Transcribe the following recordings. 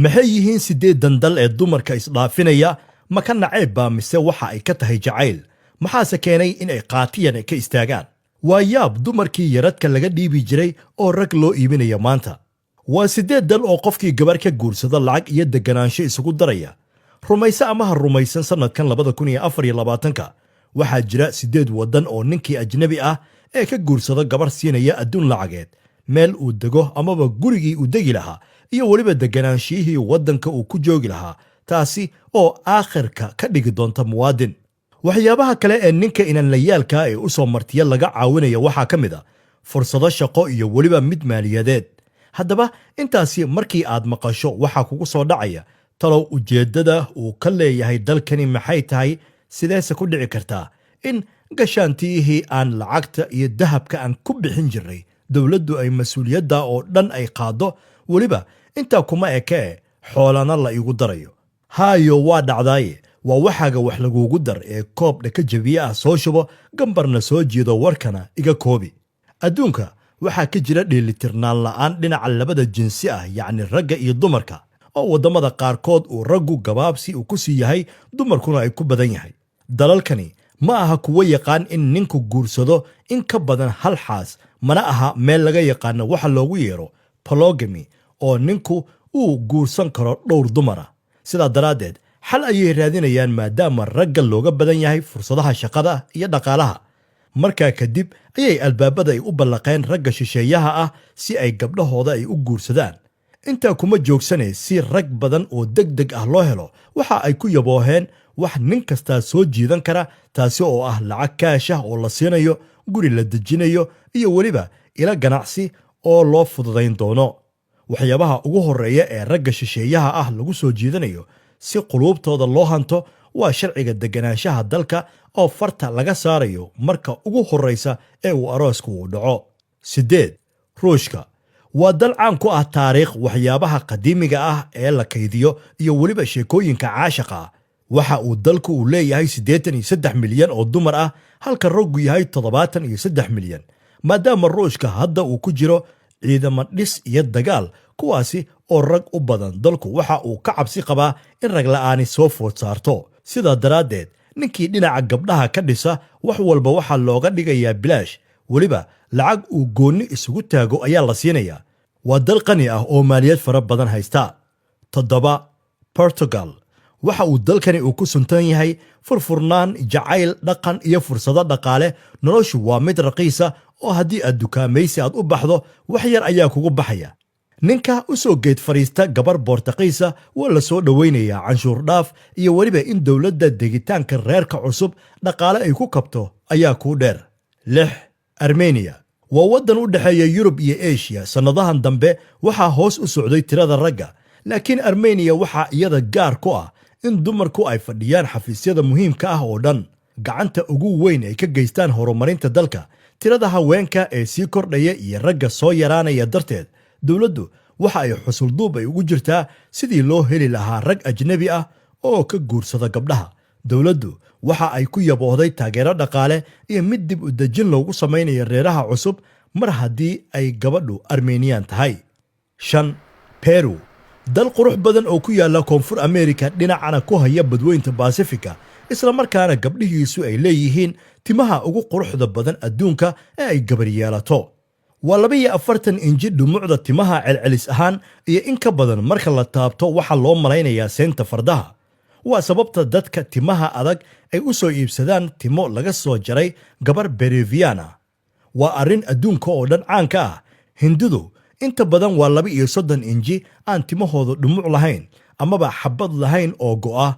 maxay yihiin sideedan dal ee dumarka isdhaafinaya ma ka naceeb baa mise waxa ay ka tahay jacayl maxaase keenay in ay qaatiyan ka istaagaan waa yaab dumarkii yaradka laga dhiibi jiray oo rag loo iibinaya maanta waa sideed dal oo qofkii gabar ka guursada lacag iyo deganaansho isugu daraya rumayse ama ha rumaysan sanadkan 2024 waxaa jira sideed wadan oo ninkii ajnabi ah ee ka guursada gabar siinaya adduun lacageed meel uu dego amaba gurigii uu degi lahaa iyo waliba deganaanshihii wadanka uu ku joogi lahaa taasi oo aakhirka ka dhigi doonta muwaadin waxyaabaha kale ee ninka inanlayaalka ee u soo martiya laga caawinaya waxaa ka mid ah fursado shaqo iyo waliba mid maaliyadeed haddaba intaasi markii aad maqasho waxaa kugu soo dhacaya talow ujeeddada uu ka leeyahay dalkani maxay tahay sideese ku dhici kartaa in gashaantiyihii aan lacagta iyo dahabka aan ku bixin jirnay dowladdu ay mas-uuliyadda oo dhan ay qaado weliba intaa kuma ekee xoolana la igu darayo haayo waa dhacdaaye waa waxaaga wax lagugu dar ee koob dhaka jabiye ah soo shubo gambarna soo jiido warkana iga koobi adduunka waxaa ka jira dheelitirnaan la'aan dhinaca labada jinsi ah yacni ragga iyo dumarka oo waddamada qaarkood uu raggu gabaabsi uu ku sii yahay dumarkuna ay ku badan yahay dalalkani ma aha kuwa yaqaan in ninku guursado in ka badan hal xaas mana aha meel laga yaqaano waxa loogu yeero polygamy oo ninku uu guursan karo dhowr dumara sidaa daraaddeed xal ayay raadinayaan maadaama ragga looga badan yahay fursadaha shaqada iyo dhaqaalaha markaa kadib ayay albaabada ay u ballaqeen ragga shisheeyaha ah si ay gabdhahooda ay u guursadaan intaa kuma joogsanay si rag badan oo degdeg ah loo helo waxa ay ku yabooheen wax nin kastaa soo jiidan kara taasi oo ah lacag kaash ah oo la siinayo guri la dejinayo iyo weliba ila ganacsi oo loo fududayn doono waxyaabaha ugu horreeya ee ragga shisheeyaha ah lagu soo jiidanayo si quluubtooda loo hanto waa sharciga deganaanshaha dalka oo farta laga saarayo marka ugu horreysa ee uu aroosku uu dhaco 8 ruushka waa dal caan ku ah taariikh waxyaabaha qadiimiga ah ee la kaydiyo iyo weliba sheekooyinka caashaqa waxa uu dalku uu leeyahay 83 milyan oo dumar ah halka raggu yahay 73 milyan maadaama ruushka hadda uu ku jiro ciidamo dhis iyo dagaal kuwaasi oo rag u badan dalku waxa uu ka cabsi qabaa in rag la'aani soo food saarto sidaa daraaddeed ninkii dhinaca gabdhaha ka dhisa wax walba waxaa looga dhigayaa bilaash weliba lacag uu goonni isugu taago ayaa la siinayaa waa dal qani ah oo maaliyad fara badan haysta 7 Portugal waxa uu dalkani uu ku suntan yahay furfurnaan jacayl dhaqan iyo fursado dhaqaale noloshu waa mid raqiisa oo haddii aad dukaamaysi aad u baxdo wax yar ayaa kugu baxaya ninka u soo geed fariista gabar Boortaqiisa waa la soo dhaweynayaa canshuur dhaaf iyo weliba in dowladda degitaanka reerka cusub dhaqaale ay ku kabto ayaa ku dheer 6 Armenia waa wadan u dhaxeeya Yurub iyo Asia sanadahan dambe waxaa hoos u socday tirada ragga laakiin Armenia waxaa iyada gaar ku ah in dumarku ay fadhiyaan xafiisyada muhiimka ah oo dhan gacanta ugu weyn ay ka geystaan horumarinta dalka tirada haweenka ee sii kordhaya iyo ragga soo yaraanaya darteed dowladdu waxa ay xusulduub ay ugu jirtaa sidii loo heli lahaa rag ajnabi ah oo ka guursada gabdhaha dowladdu waxa ay ku yaboohday taageero dhaqaale iyo mid dib u dejin loogu samaynayo reeraha cusub mar haddii ay gabadhu Armenian tahay 5 Peru dal qurux badan oo ku yaala koonfur Amerika dhinacana ku haya badweynta Pacifica isla markaana gabdhihiisu ay leeyihiin timaha ugu quruxda badan adduunka ee ay gabar yeelato waa 42 inji dhumucda timaha celcelis ahaan iyo in ka badan marka la taabto waxa loo malaynayaa seenta fardaha waa sababta dadka timaha adag ay u soo iibsadaan timo laga soo jaray gabar Peruviana waa arrin adduunka oo dhan caan ka ah hindidu inta badan waa 32 inji aan timahooda dhumuc lahayn amaba xabad lahayn oo go'a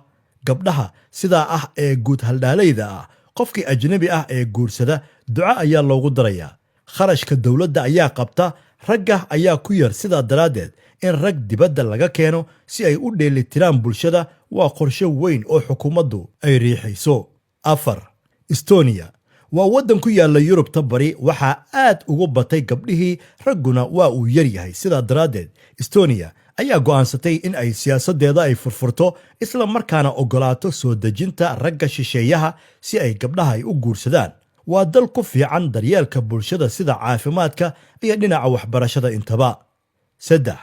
gabdhaha sidaa ah ee guud haldhaalayda ah qofkii ajnabi ah ee guursada duco ayaa loogu darayaa kharashka dowladda ayaa qabta ragga ayaa ku yar sidaa daraaddeed in rag dibadda laga keeno si ay u dheelitiraan bulshada waa qorshe weyn oo xukuumaddu ay riixayso 4 Estonia waa wadan ku yaala Yurubta bari waxaa aad ugu batay gabdhihii ragguna waa uu yar yahay sidaa daraaddeed Estonia ayaa go'aansatay in ay siyaasadeeda ay furfurto isla markaana ogolaato soo dejinta ragga shisheeyaha si ay gabdhaha ay u guursadaan waa dal ku fiican daryeelka bulshada sida caafimaadka iyo dhinaca waxbarashada intaba 3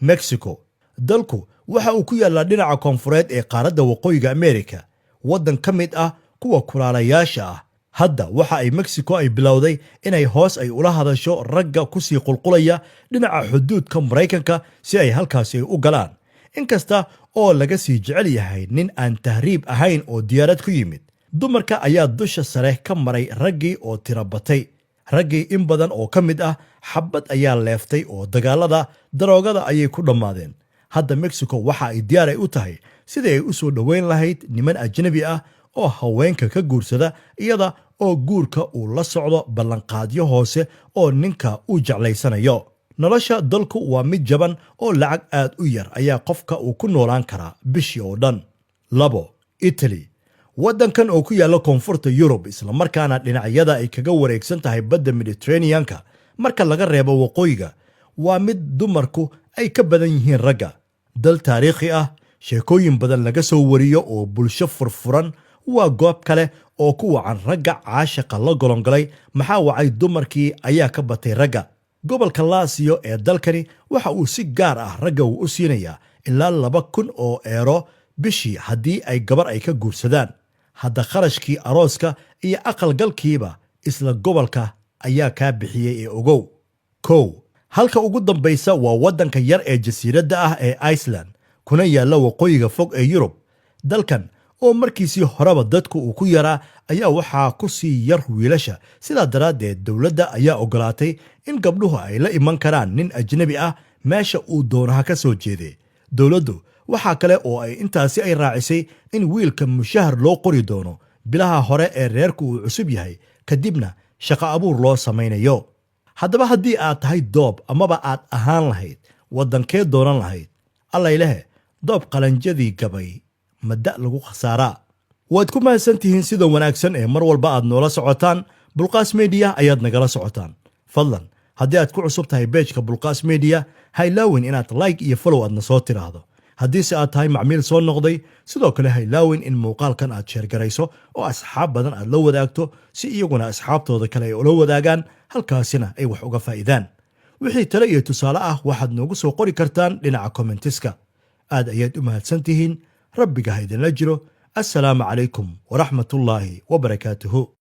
Mexico dalku waxa uu ku yaallaa dhinaca koonfureed ee qaaradda waqooyiga Ameerika, waddan ka mid ah kuwa kulaalayaasha ah. hadda waxa ay Mexico ay bilowday inay hoos ay ula hadasho ragga ku sii qulqulaya dhinaca xuduudka Mareykanka si ay halkaasi u galaan, inkasta oo laga sii jecel yahay nin aan tahriib ahayn oo diyaarad ku yimid. dumarka ayaa dusha sare ka maray raggii oo tiro batay. raggii in badan oo ka mid ah xabad ayaa leeftay oo dagaalada daroogada ayay ku dhammaadeen. hadda Mexico waxa ay diyaar u tahay sidii ay u soo dhaweyn lahayd niman ajnabi ah oo haweenka ka guursada, iyada oo guurka uu la socdo ballanqaadyo hoose oo ninka uu jeclaysanayo. nolosha dalku waa mid jaban oo lacag aad u yar ayaa qofka uu ku noolaan karaa bishii oo dhan. 2. Italy, waddankan oo ku yaalla koonfurta Yurub isla markaana dhinacyada ay kaga wareegsan tahay badda Mediterranean-ka marka laga reebo waqooyiga, waa mid dumarku ay ka badan yihiin ragga. dal taariikhi ah, sheekooyin badan laga soo wariyo oo bulsho furfuran, waa goob kale oo ku wacan ragga caashiqa la golongalay. maxaa wacay dumarkii ayaa ka batay ragga. gobolka Lazio ee dalkani waxa uu si gaar ah ragga u siinayaa ilaa 2,000 oo euro bishii haddii ay gabar ay ka guursadaan. hadda kharashkii arooska iyo aqalgalkiiba isla gobolka ayaa kaa bixiyey ee ogow. 1. halka ugu dambaysa waa waddanka yar ee jasiiradda ah ee Iceland, kuna yaalla waqooyiga fog ee Yurub. dalkan oo markiisii horeba dadku uu ku yaraa ayaa waxaa ku sii yar wiilasha, sidaa daraaddeed dowladda ayaa ogolaatay in gabdhuhu ay la iman karaan nin ajnabi ah meesha uu doonaha ka soo jeeday. dowladdu waxaa kale oo ay intaasi ay raacisay in wiilka mushahar loo qori doono bilaha hore ee reerku uu cusub yahay, kadibna shaqo abuur loo samaynayo. haddaba haddii aad tahay doob amaba aad ahaan lahayd, waddankee doonan lahayd? allaylehe, doob qalanjadii gabay madda lagu khasaaraa. waad ku mahadsantihiin sida wanaagsan ee mar walba aad noola socotaan. Bulqaas Media ayaad nagala socotaan. fadlan haddii aad ku cusub tahay page-ka Bulqaas Media, ha ilaawin inaad like iyo follow aadna soo tiraahdo. haddiise aad tahay macmiil soo noqday, sidoo kale ha ilaawin in muuqaalkan aad sheergarayso oo asxaab badan aad la wadaagto si iyaguna asxaabtooda kale ay ula wadaagaan, halkaasina ay wax uga faa'iidaan. wixii tale iyo tusaale ah waxaad noogu soo qori kartaan dhinaca commentiska. aad ayaad u mahadsantihiin. rabbiga ha idinla jiro. assalaamu calaykum waraxmatullaahi wabarakaatuhu.